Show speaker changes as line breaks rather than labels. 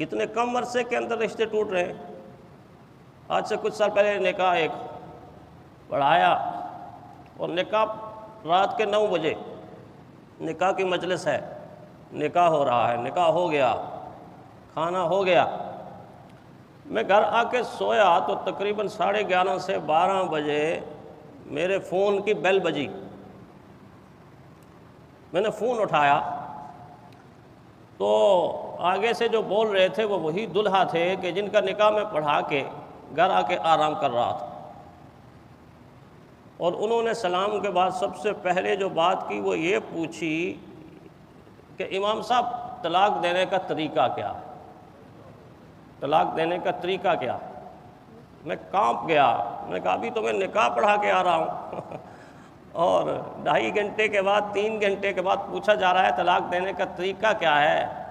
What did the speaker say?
इतने कम अरसे के अंदर रिश्ते टूट रहे हैं। आज से कुछ साल पहले निकाह एक पढ़ाया और निकाह रात के 9 बजे निकाह की मजलिस है, निकाह हो रहा है, निकाह हो गया, खाना हो गया। मैं घर आके सोया तो तकरीबन 11:30 से 12 बजे मेरे फ़ोन की बेल बजी। मैंने फ़ोन उठाया तो आगे से जो बोल रहे थे वो वही दुल्हा थे कि जिनका निकाह में पढ़ा के घर आके आराम कर रहा था। और उन्होंने सलाम के बाद सबसे पहले जो बात की वो ये पूछी कि इमाम साहब तलाक देने का तरीका क्या है, तलाक देने का तरीका क्या है। मैं कांप गया। मैंने कहा अभी तो मैं निकाह पढ़ा के आ रहा हूँ और 2.5 घंटे के बाद 3 घंटे के बाद पूछा जा रहा है तलाक देने का तरीका क्या है।